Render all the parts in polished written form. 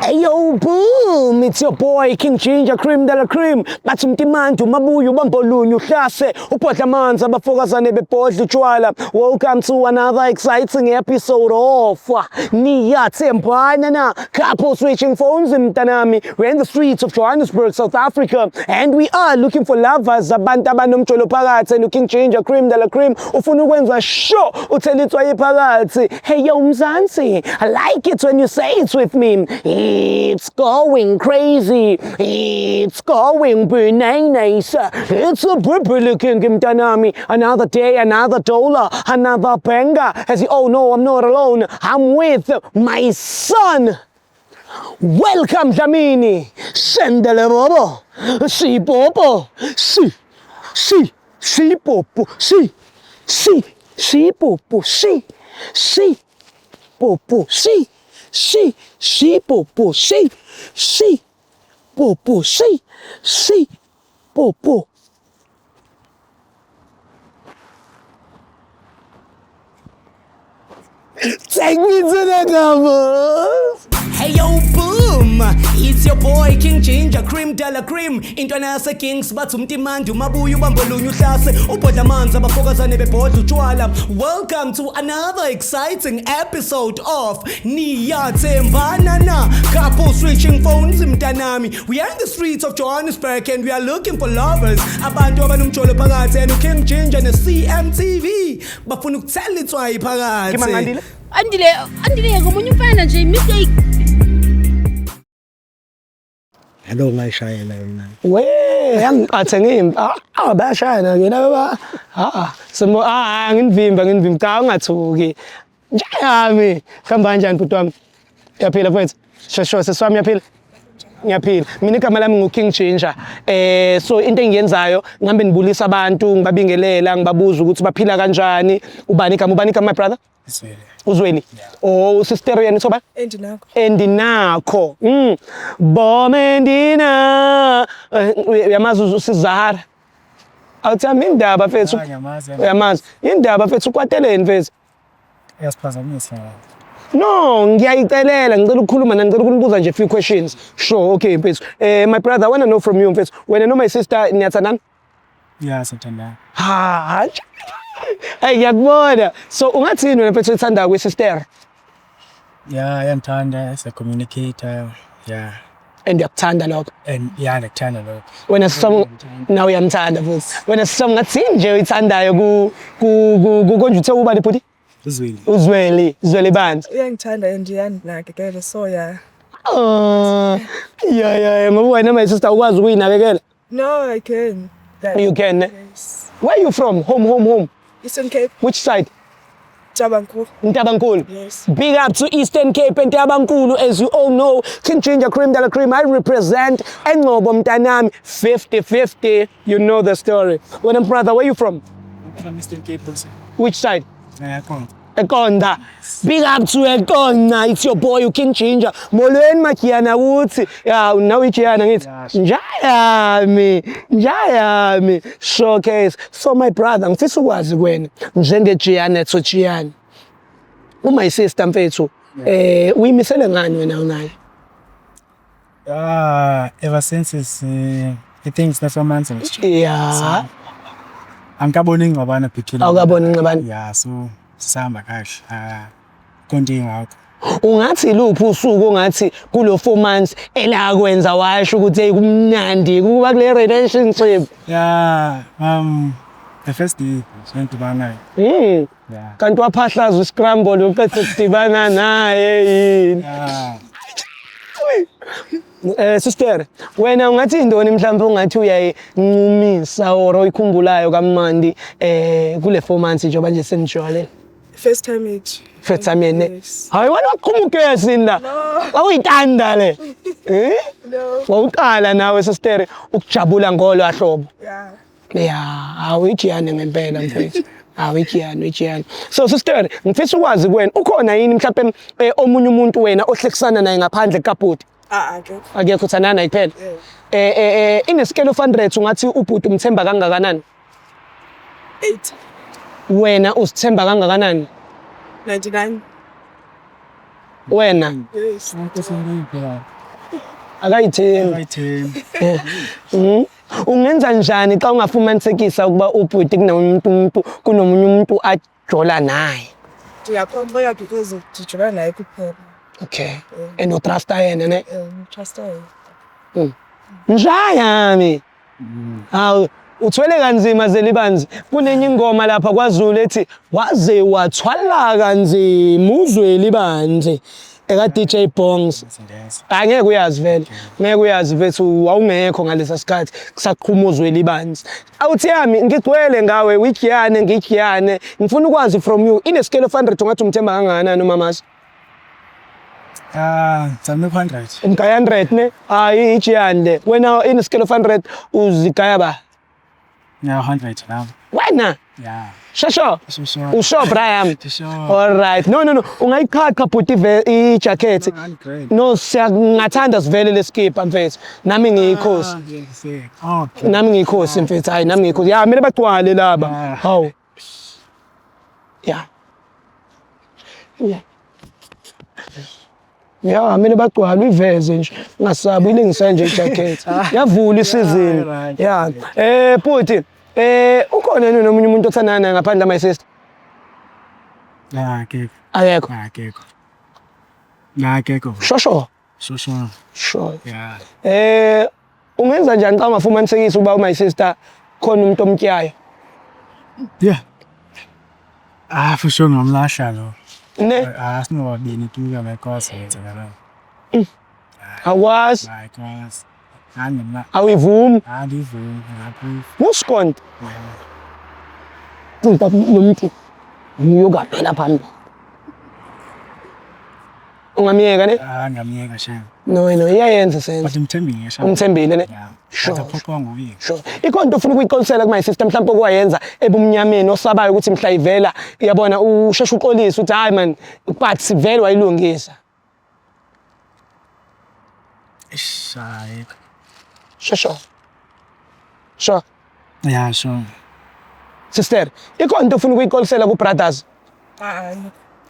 Ayo boom, it's your boy King Ginger Cream de la Cream. Bathi umtimantu mabuyu bambolunye uhlase uphodla amanzi abafokazane bebhodla utshwala. Welcome to another exciting episode of Niyathembana na couple switching phones mntanami. We're in the streets of Johannesburg, South Africa, and we are looking for lovers abantu abanomtsholo phakathi. And King Ginger Cream de la Cream ufuna ukwenza sure uthelithwa yiphakathi. Hey yo Mzansi, I like it when you say it with me. It's going crazy. It's going bananas. It's a looking mtanami. Another day, another dollar, another banger. As you all know, I'm not alone. I'm with my son. Welcome, Dlamini. Sendele bobo. Si bobo. Si popo. Si popo. Si popo. Si popo, si popo, si popo. Take me to the covers. Hey yo boom, it's your boy King Ginger Cream de la Cream. Intwana yase Kings bathi umtimandu mabuyu bambolunye uhlase ubhodla amanzi abafokazane bebhodla utshwala. Welcome to another exciting episode of Niyathembana na couple switching phones mntanami. We are in the streets of Johannesburg and we are looking for lovers abantu abanomtsholo phakathi. And King Ginger ne CMTV bafuna ukuthelithwa yiphakathi. Andile ngomunye umfana nje mistake. Hello ngayishayela yona. We yangiqathe ngimba. Bayashayana ke laba. Simo ngivimba cha ungathuki. Njayami. Khamba kanjani bhuti wami? Yaphila mfethu. Shosho seswami yaphila. Ngiyaphila. Mina igama lami nguKing Ginger. So into engiyenzayo ngihambe nibulisa abantu, ngibabingelela, ngibabuza ukuthi baphila kanjani. Ubani igama my brother? Uzweli. Oh, sister yani soba? Endinakho. Bomendina. Uyamazi uSizahara. Awuthami indaba mfethu. Uyamazi. Indaba mfethu ukwateleni mfethu? Yasiphazamisa. No, ngiyayicelela ngicela ukukhuluma nani ngicela ukunibuza nje few questions. Sure, okay mfethu. My brother, I want to know from you mfethu. Wena no my sister niyathandana? Yeah, sithandana. Hey, ngiyakubona. So ungathini wena mfethu uthanda kwesister? Yeah, yamthanda as a communicator. Yeah. And uyakuthanda lokho. And yeah, ngikuthanda lokho. Wena song now uyamthanda futhi. Wena song ngathi nje uyithandayo ku konje uthe ubani bhuti? Uzweli band. Uyangithanda and yanakekela so yeah. Yeah, ngoba wena my sister ukwazi ukuyinakekela? No, I can. You can. Yes. Where are you from? Home. Eastern Cape. Which side? Ntabankulu. Yes. Big up to Eastern Cape and Ntabankulu. As you all know, King Ginger Cream de la Cream, I represent Engcobo mntanami 50-50. You know the story. When brother, where you from? I'm from Eastern Cape also. Which side? Ekonda. Big up to Ekonda. It's your boy King Ginger. Molweni makiyana uthi. Yeah, now ikiyana ngithi. Njayami. Showcase. So my brother, ngifisa ukwazi kwena njenge Gianna to Gianna. My sister mfethu. Uyimisele ngani wena unayo? Ever since he thinks that's one man's. Yeah. Angikaboni ngxabana between. Awukaboni ngxabana? Yeah, so sihamba kahle. Konke ngakho. Ungathi luphi usuku ongathi kulo 4 months elakwenza washo ukuthi hey kumnandi kuba kule relationship? Yeah, the first day sentibana. Yeah. Kanti waphahlaza uscramble uphethe sidibana naye yini? Sister, wena ungathi indoni mhlawumbe ungathi uyayincumisa or uyikhumbulayo kamnandi kule 4 months njengoba nje senijwayele? First time age. First time yene. Yes. Hayi wena waqhumuke yini la? Awuyitanda le. No. Wawuqala nawe sister ukujabula ngolwa hlobo. Yeah. Yeah, awuyijiyane ngempela mfethu. Awuyijiyane. So sister, ngifisa ukwazi kuwena ukhona yini mhlawumbe omunye umuntu wena ohlekisana naye ngaphandle kabhuti? Akekho uthandana naye kuphela. In a scale of 100 ungathi ubhuti umthemba kangakanani? 8. Wena usithemba kangakanani? 99. Wena? Yes. akayithembi. Akayithembi. Ungenza njani xa ungafumanisekisa ukuba ubhuti kunomunye umuntu ajola naye? Ndiyakhomba because ndijola naye kuphela. Okay. And utrust yena ne? Trust her. Njayami. Hawu uthwele kanzima Zelibanzi. Kunenye ingoma lapha kwaZulu ethi waze wathwala kanzima uZwelibanzi eka DJ Bongs. Angeke uyazi vele. Ngeke uyazi bethu wawungekho ngalesa sikhathi kusaqhuma uZwelibanzi. Awuthi yami ngigcwele ngawe wigiyane ngigiyane. Ngifuna ukwazi from you in a scale of 100 ungathi umthemba kangakanani uMamasi? Zame 100. Ngaya 100 ne? Hayi igiyane. Wena in a scale of 100 uzigaya ba? Yeah, 100 now. Wena? Yeah. Shasho. Sure. Usho Brian. Sure. All right. No. Ungayiqhaqha bhuti I jacket. No, siyangathanda sivele leskipa mfethu. Nami ngiyikhosi. Okay. Nami ngiyikhosi mfethu. Hayi nami ngiyikhosi. Ya mina bagcwale laba. Hawu. Yeah. Ya mina bagcwala uyiveze nje. Ngasabi ilingisa nje ijacket. Yavula isizini. Yeah. Bhuti ukhona nomunye umuntu othandana naye ngaphandle my sister? Akekho. Ayekho. Akekho. Shosho. Sure. Yeah. Ungenza njani xa ungafumanisekisa ukuba my sister khona umuntu omtyayo? Yeah. For sure ngamlasha lo. Ne? Sinobabini tuka because yenzakala. Awazi. Because angimla. Awivumi. Andivumi ngaphi. Muskonto. Thinta nomuntu. Ngiyokaphela phambili. Ungamiyeka ne? Ngamiyeka shem. No, iyayenza senze. But umthembile ngisho. Umthembile ne? Sure. Uphoqwa nguye. Sure. Ikhonto ufuna ukuyiqolisela kuma system mhlawumbe okwayenza ebumnyameni osabayo ukuthi mhla ivela uyabona usheshe uxolisa uthi hayi man but sivele wayilungisa. Shayi. Sure. Yeah, sure. Sister, ikhonto ufuna ukuyiqolisela ku brothers.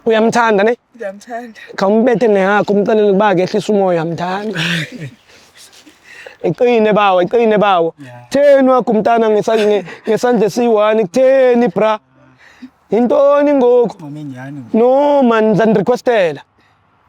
Uyamthanda ne? Ndiyamthanda. Khawumbethe nehakho umxelele ukuba kehlisa umoya yamthanda. Iqine bawo. Theni wakho umntana ngesandla esiyi1 kutheni bra? Intoni ngoku? No man zan requestela.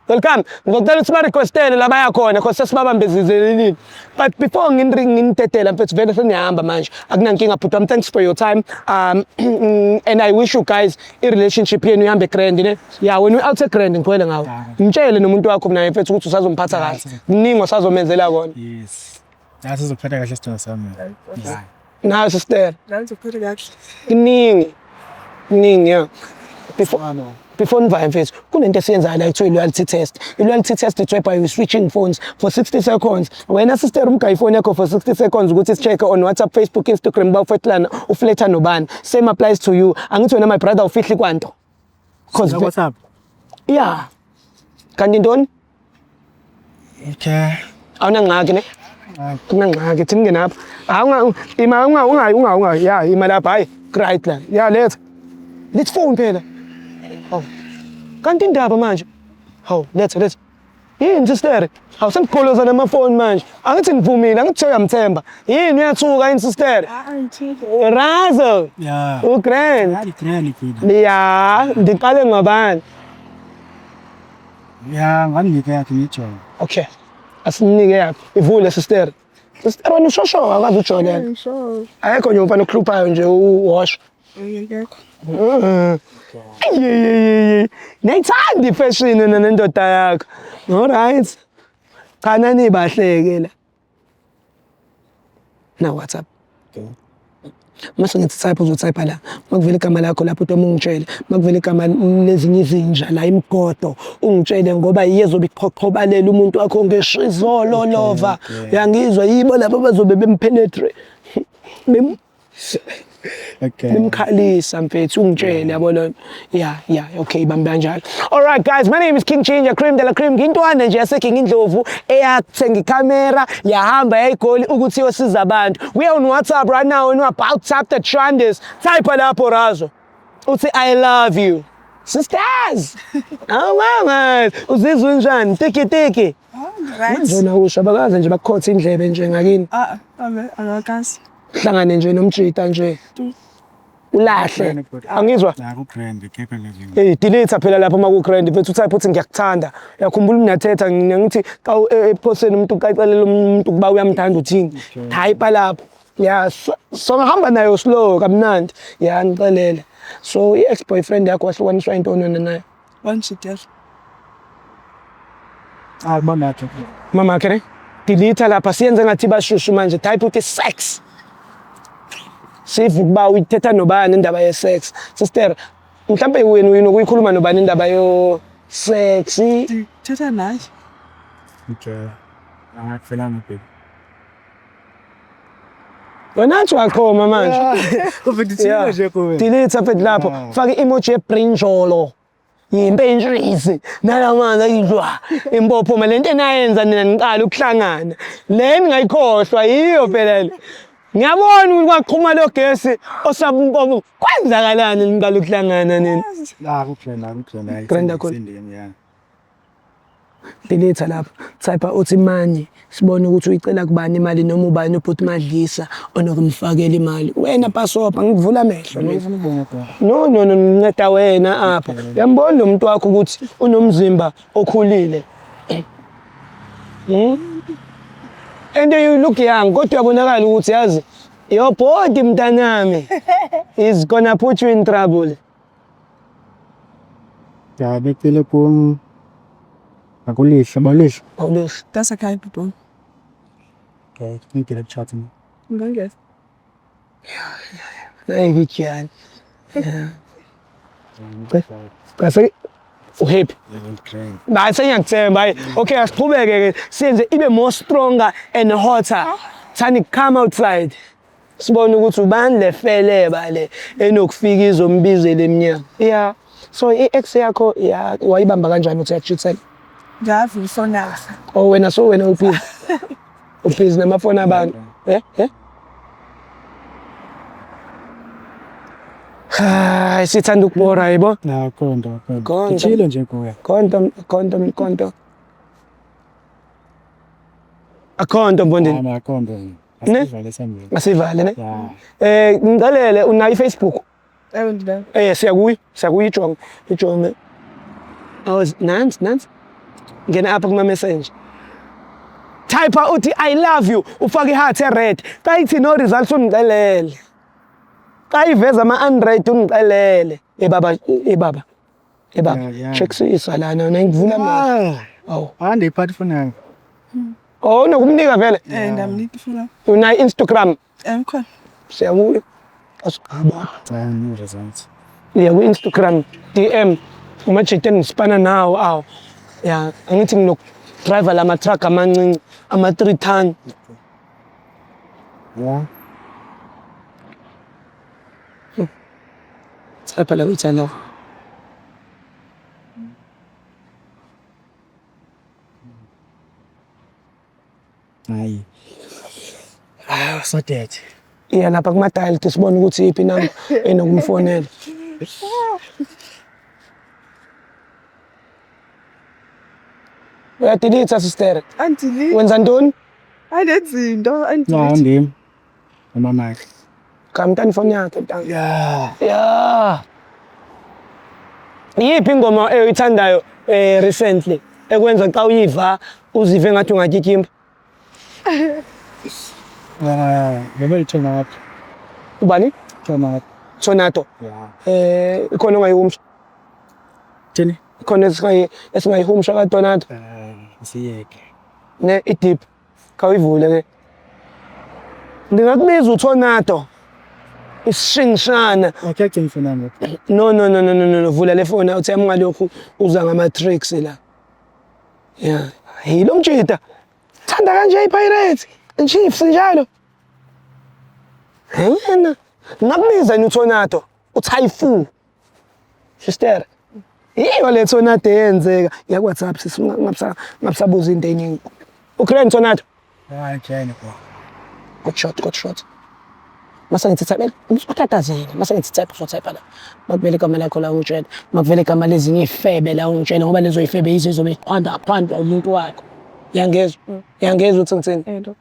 Welcome. Ngicela ukuthi ba requestele la baya khona because sesibabambezizelelini. But before ngintetela mfethu vele seniyahamba manje. Akunankinga but thanks for your time. And I wish you guys a relationship yenu ihambe grand ne. Yeah, when we out grand ngicwele ngawo. Ngitshele nomuntu wakho naye mfethu ukuthi usazomphatha kahle. Kuningi osazomenzela kona. Yes. That's uzophatha kahle sidingo sami. Yeah. Nawe sister. Nami ngizophatha kahle. Kuningi yeah. Before nivaye mfethu kunento esiyenzayo la ekuthiwa loyalty test. I-loyalty test ithwe by switching phones for 60 seconds. Wena sister umgayi phone yakho for 60 seconds ukuthi si-check on WhatsApp, Facebook, Instagram bawufehlana ufletha nobani. Same applies to you. Angithi wena my brother ufihli kwanto. Cause WhatsApp. Yeah. Kanti ntoni? Okay. Awunangxaki ne? Kunangxaki thini ngenapha. Unga yeah ima lapha hayi right la. Yeah let's phone phela. Oh. Kanti indaba manje. Hawu let's. Yini sister? Hawu sengikholoza namafoni manje. Angithi ngivumile, angithi uyamthemba. Yini uyathuka yini sister? Razo. Yeah. Grand. Grand kuda. Yeah, ndiqale ngabani? Yeah, ngamnike yakhe ngijona. Okay. Asinike yakhe. Ivule sister. Sister wena ushosho akazi ujolela. Sure. Ayekho nje umfana okhuluphayo nje uwash. Ngekho. Nayithanda ifashion nendoda yakho. All right. Kana nibahleke la. Na WhatsApp. Mase ngithi type uzotype la. Makuvela igama lakho lapho uthi ungitshele. Makuvela igama lezinye izinja la imgodo. Ungitshele ngoba iyezobe iqhoqhobalela umuntu wakho ngeshizolo lova. Uyangizwa yibo labo bazobe bempenetrate. Okay. Nimkhalisa mfethu ungitshele yabona. Yeah, okay bamba kanjalo. All right guys, my name is King Ginger Cream de la Cream. Ngintwana nje yaseking Indlovu eyathenga icamera yahamba yayigoli ukuthi yosiza abantu. We are on WhatsApp right now and we're about to tap the trenders. Type lapho Razo. Uthi I love you. Sisters! Awu mama, uzizwa njani? Tiki. Right. Manje na usho abakaze nje bakhotha indlebe nje ngakini. Akakazi. Hlangane nje nomjita nje. Ulahle. Angizwa? Naku grand ikhephe nje. Hey, delete phela lapha maku grand mfethu utype uthi ngiyakuthanda. Uyakhumbula unathetha ngithi ka ephoseni umuntu uqacelela umuntu kuba uyamthanda uthini. Type lapha. Yeah, so ngihamba nayo slow kamnandi. Yeah, ngixelela. So i-ex-boyfriend yakho wahlukaniswa intoni naye? One shit yes. Bona ke. Mama kere? Delete lapha siyenze ngathi bashushu manje. Type uthi sex. Sivu kuba uyithetha nobani indaba ye sex. Sister, mhlambe wena ukuyikhuluma nobani indaba yo sex? Thetha naye. Okay. Angakufela ngiphi? Wena athi wakhoma manje. Ufundisile nje kuwe. Delete apha lapho. Faka i-emoji yebrinjolo. Yimpentshisi. Nalamanzi ayidlwa. Impopho malento enayenza nina niqala ukuhlangana. Le ningayikhohlwa yiyo phela le. Ngiyabona ukuthi kwaqhuma lo gesi osabumpopo. Kwenzakalani niqala ukuhlangana nini? Naku Grand kakhulu. Sindeni ya. Delete lapha. Type uthi manje sibone ukuthi uyicela kubani imali noma ubani ubhuti Madlisa onokumfakela imali. Wena pasopa ngivula amehlo. No, nceda wena apha. Uyambona lo muntu wakho ukuthi unomzimba okhulile. And you look young, kodwa uyabonakala ukuthi yazi your body mntanami is gonna put you in trouble. Ya bekele kum akulisha balisha. Awulisho. That's a kind of people. Okay, ngikele chat mi. Ngangezi. Hayi ngiyani. Kasi uhappy. Hayi sengiyakuthemba hayi. Okay, asiqhubeke ke siyenze ibe more stronger and hotter. Thani come outside. Sibone ukuthi ubani lefele bale enokufika izombizela eminyaka. Yeah. So i-ex yakho wayibamba kanjani uthi yakujitsela? Ngavi ifona. Oh wena uphizi. Uphizi namafoni abantu. Hayi sithanda ukubora yibo. Na konto. Konto. Chilo nje kuwe. Konto. Akhonto mbondini. Na konto. Ne? Asivale sambili. Asivale ne? Ya. Ngicalele unayo Facebook? Ndina. Siyakuyijonga. Ijonge. Nansi. Ngena apha kuma message. Type uthi I love you, ufake iheart red. Xa ithi no results ungicalele. Xa iveza ama-unread ungicalele. Baba. Yeah. Check sisa lana ngivula amehlo. Awu. Ande iphathi phone yangu. Oh nokumnika vele. Ndamnika ifuna. Una Instagram. Khona. Siyabuya. Asigaba. No results. Yeah, ku Instagram DM umajete ngispana nawo awu. Yeah, angithi driver lama truck amancane ama 3 ton. Yeah. Type la uthanda. Hayi. So dead. Yeah, lapha kuma dial sibone ukuthi iphi number enokumfonela. Uyadelete sister. Antili. Wenza ntoni? Anezinto No, ndim. Mama. Kamntani phone yakhe ntanga. Yeah. Yiphi ingoma oyithandayo recently ekwenza xa uyiva uzive ngathi ungatyikimba? Ngebe Tornado. Ubani? Tornado. Yeah. Ikhona ongayihumsha. Thini? Ikhona esingayihumsha ka Tornado. Siyeke. Ne i-deep. Khawuyivule ke. Ndingakubiza uTornado. Isishingishana. Okay, ngifuna nami. No, vula le phone awuthi ngalokhu uza ngama tricks la. Yeah. Hey lo mtshita. Thanda kanje iPirates. Chiefs njalo. Yena. Ngakubiza uTornado, uTyphoon. Sister. Yiyo le Tornado yenzeka. Ya WhatsApp ngabusabuza into eningi. Ugrand Tornado. Hayi, Jane bro. Good shot. Mase ngithi type utatazela mase ngithi type uzotype la makuvele igama lakho la ungitshela makuvele igama lezinye ifebe la ungitshela ngoba lezo ifebe yizo ezobe phandwa umuntu wakho yangezwa uthi ngithini Ento.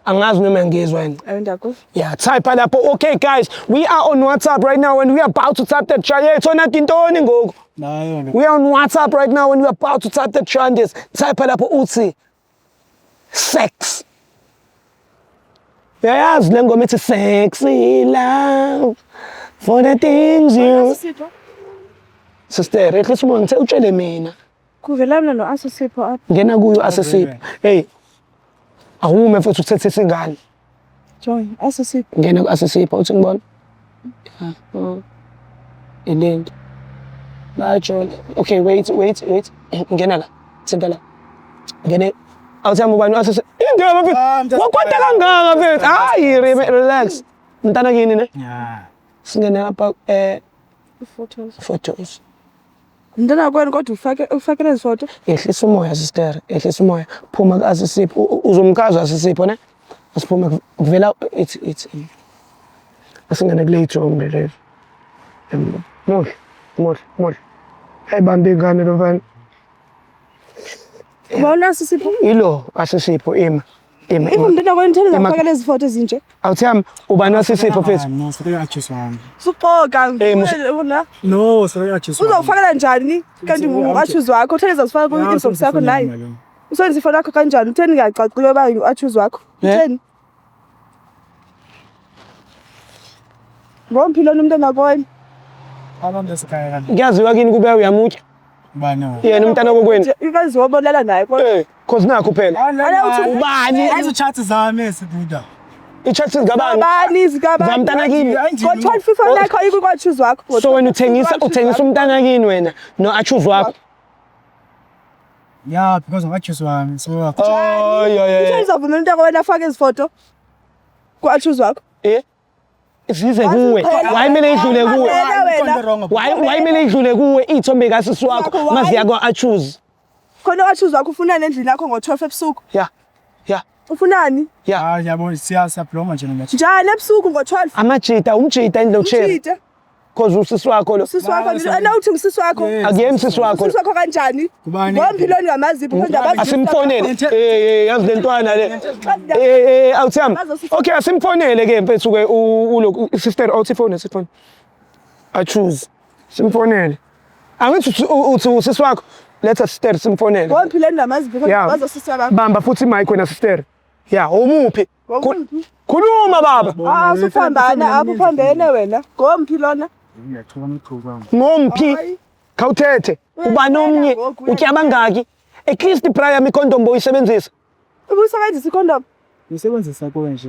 angazi noma ngizwa yini Ayindakho. yeah type lapho okay guys we are on WhatsApp right now and we are about to type that challenge thona intoni ngoku Nayo. we are on WhatsApp right now and we are about to type that challenge type lapho uthi sex yayazi le ngoma ithi sexy love for the things you Sipho. sister ehle simo ngithe utshele mina Kuvelana no Asisipho apha. ngena kuyo asesipho hey awume futhi uthethe singane Join Asisipho. ngena ku asesipho uthi ngibona elend bajol okay wait ngena la thinta la ngene awuthamba ubani asese indaba mfethu wakwata kangaka mfethu hayi relax mntana kini ne Yeah. singena lapha Photos. Ndana kwena kodwa ufake lezi photo. ehlisa umoya sister ehlisa umoya phuma ku asesipho uzomkaza asesipho ne asiphume kuvela it's asingene kule jombe lezo muhle ayibambe ingane lo mfana Ubona Asisipho? ilo asesipho ima Ndana kwena thele ufake lezi photo ezinje. awuthami ubani wasesipho mfethu No, sireka access wami. Suqoka. Ubona? No, sireka access wami. Uzofakela njani kanti u-choose wakho uthele uzosifaka ku inbox yakho naye. Usebenzisa ifoni yakho kanjani? Utheni ngiyacacile ba u-choose wakho. Utheni? Ngomphilo nomntana kwena. Abantu esekhaya kanti. kuyaziwa kini kube uyamutya Bani? yena umntana kokwenu Ikazi wobolela naye kodwa. cause nakho phela ubani Izichat zami esibuda. i-chat ngabani Abani zikabani. zamntana kini Ngo-12 ifoni yakho ikwa-choose wakho. so wena uthengisa umntana kini wena no achoose wakho Yeah, because of access wami. So Utheni uzavumela umntana kwena afake ezi photo ku-choose wakho. zize kuwe wayimele idlule kuwe wayimele idlule kuwe iy'thombe kasisi wakho maziya kwa-achoose Khona wa-choose wakho ufunani endlini yakho ngo-12 ebusuku. ya Ufunani? yeah, yabo siyabloma nje noma. Njani ebusuku ngo-12? umjida indlela utshela Ushite. cause usisi wakho lo Sisi wakho anawuthi ngusisi wakho. akuyena usisi wakho lo Sisi wakho kanjani? Kubani? Ngomphilweni ngamazipho konje abantu. asimfonele yazi le ntwana le awuthami okay asimfonele ke mfethu ke ulo sister awuthifone sifone achoose simfonele angithi uthi usisi wakho letha sister simfonele Ngomphilweni ngamazipho konje Yeah. bazosisi wakho. bamba futhi mic wena sister ya umuphi khuluma baba Usufambana apho phambene wena. Ngomphilona. Ngiyathola ngithuka. ngomphi khawuthethe ubani omnye utya bangaki at least prior mi-condom boyisebenzisa Ubusebenzisa i-condom. Ngisebenzisa kuwe nje.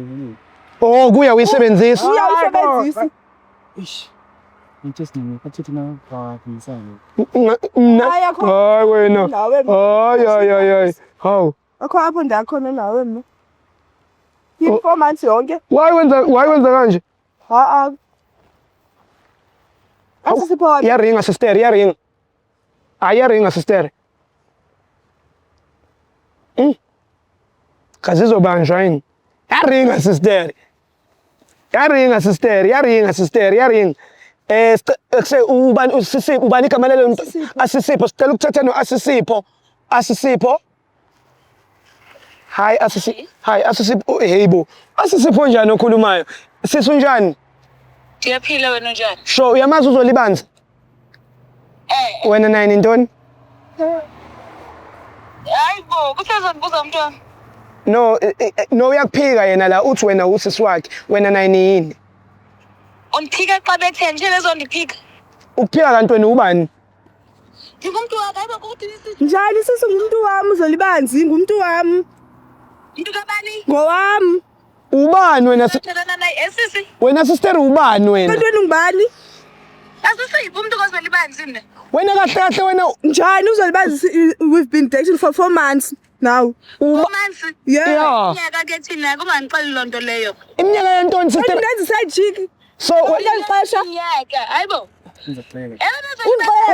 oh kuya uyisebenzisa Uyayisebenzisa. Ish. Interesting ngikhathi na ngiyisana. hayi wena hayi hawu Akho apho ndakhona nawe mina. 4 months yonke. why wenza kanje Asisipho. yaringa sister yaringa sister kazizobanjwa yini yaringa sister kuse ubani igama lelo asisipho sicela ukuthatha no asisipho hayi asisipho hey asisipho njani okhulumayo sisu njani Ndiyaphila wena njani? sho uyamazi uzolibanza wena naye intoni Hayibo, kusezobuza umntwana. no uyakuphika yena la uthi wena usisi wakhe wena naye yini Undiphika xa bethe nje bezondiphika. ukuphika kantweni ubani Ndingumuntu wakho hayibo kuthi nisithi Njani sisi ngumuntu wami uzolibanzi ngumuntu wami. into kabani? Ngowami. ubani wena Thelana naye esisi. wena sister ubani wena Kantweni ngubani? Asisiphi umuntu kozolibanzi mina. wena kahle wena Njani uzolibanzi we've been dating for 4 months now. Umansi. yeah Nyaka ke thina kungangixeli lonto leyo. iminyaka yentoni sister Ndenza side chick. so Uyalixesha. Nyaka, hayibo. Ngizocela.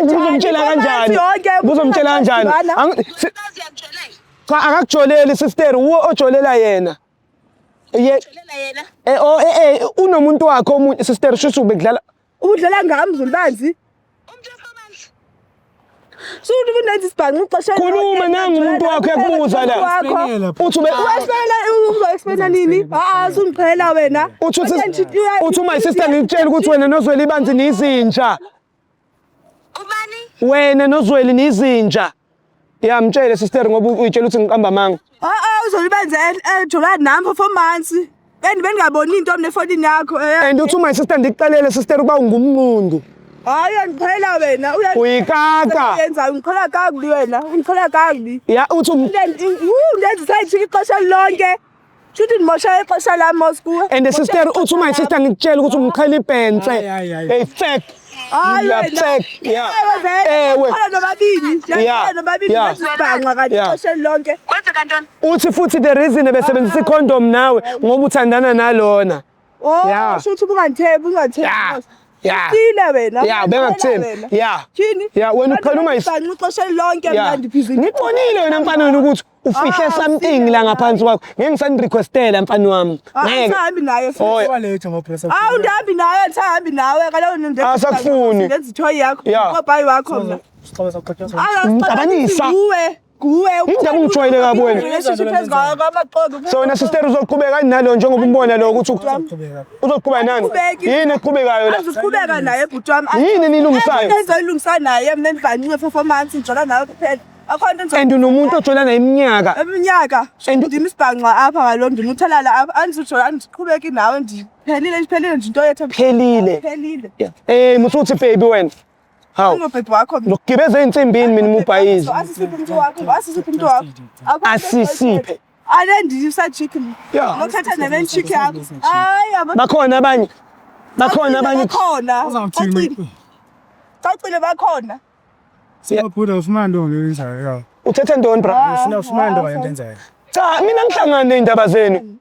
uzomtshela kanjani uzomtshela kanjani Yazi yakujoleka. cha akakujoleli sister uwo ojolela yena Ye yena. unomuntu wakho omunye sister shuthi ubekudlala Udlala ngami Zulubanzi. Umuntu weFormance. Suthi ubunenza isibhanqa ixesha. khuluma nangu umuntu wakho yakubuzwa la uthi Uzoexplaina nini? Sungiphela wena. uthi my sister ngikutshela ukuthi wena noZweli Banzi nizinja Ubani? wena noZweli nizinja mtshele sister ngoba uyitshela ukuthi ngiqamba manga Uzolubanzi ejola nami performance. Bengaboni into nefonini yakho. and uthi my sister ndikuqalele sister ukuba ungumnqundu Hayi ngiphela wena. uyikaka Yenza ngiqhala kakubi wena. Ngiqhala kakubi. uthi Ndenza sayithi ixesha lonke. Shuthi ndimosha ixesha lami moskuwe. and sister uthi my sister ngikutshela ukuthi umqhela ibhense hey fake ewe uthi futhi the reason ebesebenzisa icondom nawe ngoba uthandana nalona shuthi ungathembi bengakuthembi wena ukhuluma ixesha lonke mina ndibhizi ngibonile wena mfana wena ukuthi ufihle something la ngaphansi kwakho ngeke ngisandirequestela mfana wami ngeke ngihambi naye waletha ngopressa ndihambi nawe ndihambi nawe kaloku asakufuni ndenza ithoyi yakho ngobhayi wakho mna ngixabanisa nguwe indaba ungijwayele kabi wena so wena sister uzoqhubeka nalo njengoba umbona lo ukuthi uzoqhubeka nani yini eqhubekayo la uzoqhubeka naye bhuti wami yini nilungisayo enzoyilungisa naye mina endibhanywe performance ngijola nawe kuphela akhona into and unomuntu ojola naye iminyaka ndim isibhanqa apha ngalo ndinuthelala apha andizojola ndiqhubeki nawe ndiphelile nje into yethu phelile musuthi baby wena hawu ngobhebhi wakho lokugibeza ey'nsimbini mina umubhayizi asisiphi umuntu wakho asisiphe anendisa chicken nokuthatha nebenchiki yakho hayi bakhona abanye cacile bakhona siyaphuda ufumana into ngiyenzayo uthethe ntoni bra ufuna ufumana into ngiyenzayo cha mina ngihlangane ney'ndaba zenu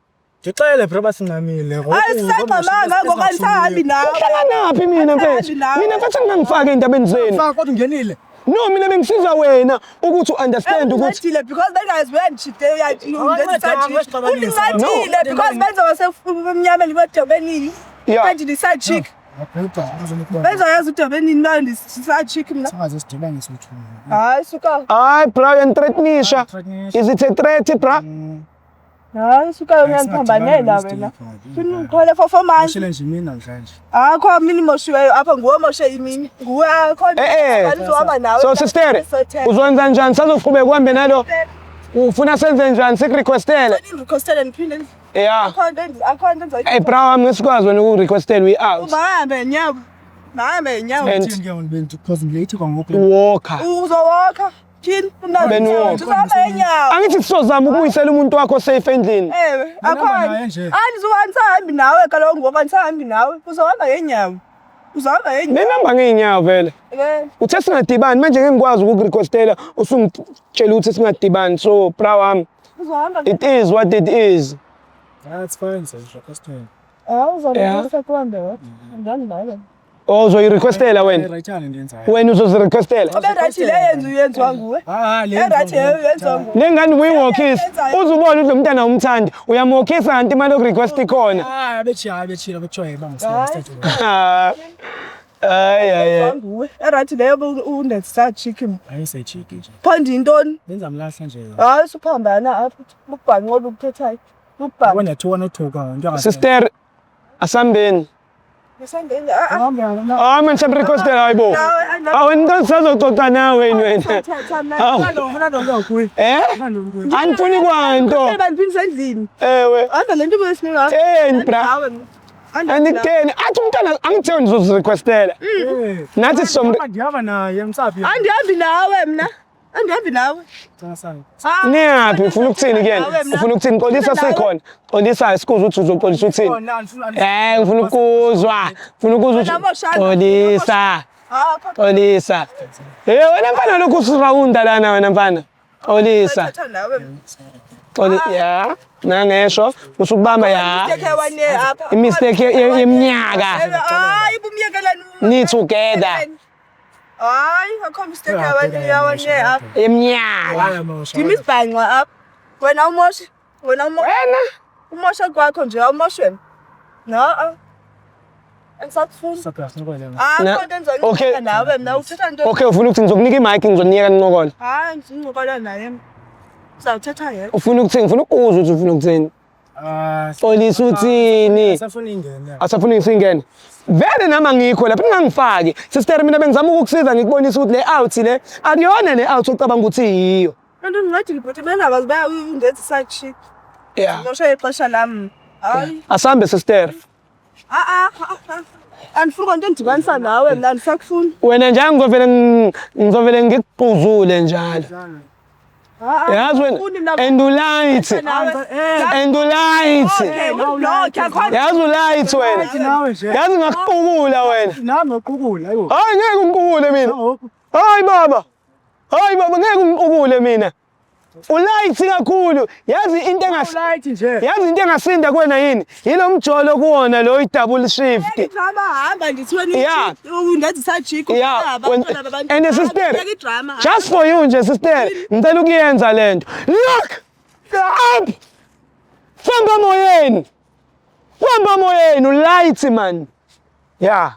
ngixele bro basingamile ayisaqamanga ngoba nisahambi nawe naphi mina mfethu ngingangifaki ey'ndabeni zenu kodwa ungenile no mina bengisiza wena ukuthi u-understand ukuthi because bengazi wendishide uyathiile because benza wasemnyameni bedobenini manje ndisachik benzayazi udobenini nayo ndisachik mna hayi suka hayi bra uyanithreatenisha is it a threat bra hayi suka uyangiphambanela wena funa uqhole performance nje mina namhlanje akho mini moshiweyo apha nguwe moshe imini nguwe akho ndizohamba nawe so sister uzwenza njani sazoqhubeka kuhambe nalo ufuna senze njani sikurequestele niphinde akho nto hey bra wami ngesikwazi wena ukurequestele we out mahambe nyawo because ngilate kwangoku walker uzowalker angithi sizozama ukubuyisela umuntu wakho safe endlini ewe akhona andizohambi nawe kaloku ngoba ndisahambi nawe uzohamba ngeenyawo nenihamba ngey'nyawo vele uthe singadibani manje ngeke ngikwazi ukukurequestela usungitshela ukuthi singadibani so bra wami it is what it is that's fine sir requesting uzoyirequestela wena uzozirequestela le ngane uyiwokhisa uzubona uthi umntana umthandi uyamwokhisa kanti imali yokurequest ikhona erathi leyo unesisachicken ayisechiki nje phandi intoni benza mlahla nje hayi suphambana apha ukubhanqola ukuthethayo wena thuwa nothuka sister asambeni mina siyamrequestela hayibo wena sazoxoxa nawe yini wena anifuni kwanto ewe bra andikutheni athi umntana angithiwe ndizozirequestela nathi ndihamba naye msaphi andihambi nawe mna andihambi nawe niyaphi ufuna ukuthini kuyena ufuna ukuthini xolisa sikhona xolisa sikuze ukuthi uzoxolisa uthini ngifuna ukuzwa xolisa wena mfana lokhu usirawunda lana wena mfana xolisa nangesho usukubamba imistake yeminyaka ni together hayi akho mistake yawane apha eminyaka ngimisibhanqa apha wena umoshi wena Umosha kwakho nje awumoshweni. No. Angisakufuni. Na- Kodwa Okay. enzokunika nawe mina uthetha nto. Okay, ufuna ukuthi ngizokunika i-mic ngizokunika nincokola. Hayi ngizokucokola naye. Uzawuthetha yena. Ufuna ukuthini? Ngifuna ukuzwa ukuthi ufuna ukuthini. Xolisa uthini? Asafuna ingene. Asafuna ngisingene. Vele nama ngikho lapha ningangifaki. Sister mina bengizama ukukusiza ngikubonisa ukuthi le out le akuyona le out ocabanga ukuthi yiyo. Kanti ngingathi ngibhuti benaba ziba undenza side chick. Yeah. Ngosho ixesha lami. Hayi. Asambe sister. Andifuni konto endidibanisa nawe mina andisakufuni. Wena njalo ngizovele ngikuquzule njalo. Yazi wena and ulight. And ulight. Yazi ulight wena. Yazi ngakuqukula wena. Nami uqukula ayo. Hayi ngeke ungiqukule mina. Hayi baba. Hayi baba ngeke ungiqukule mina. Ulight kakhulu. Yazi into Light nje. yazi into engasinda kuwena yini? Yilo mjolo kuwona lo i-double shift. Drama hamba ndithweni. Yeah. Undenza side chick. Yeah. And sister, just for you nje sister, ngicela ukuyenza lento. Look! Up! Famba moyeni. Famba moyeni, ulight man. Yeah.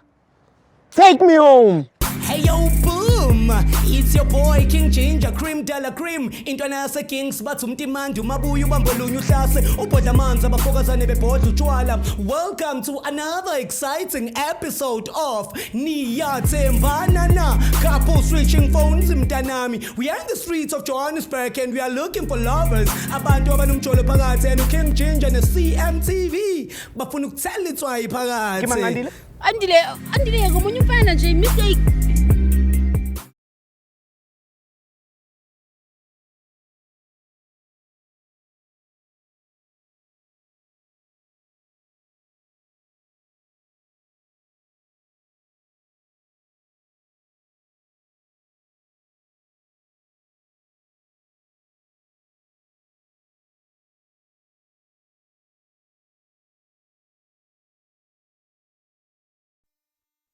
Take me home. Hey yo boom, it's your boy King Ginger Cream Della Cream intwana yase Kings bathi umtimandi umabuya ubambolunya uhlase ubhodla amanzi abafokazane bebhodla utshwala. Welcome to another exciting episode of Niyathembana na couple switching phones mntanami. We are in the streets of Johannesburg and we are looking for lovers abantu abanomjolo phakathi and King Ginger ne CMTV bafuna ukuthela itswayi phakathi. Andile ngomunye umfana nje mistake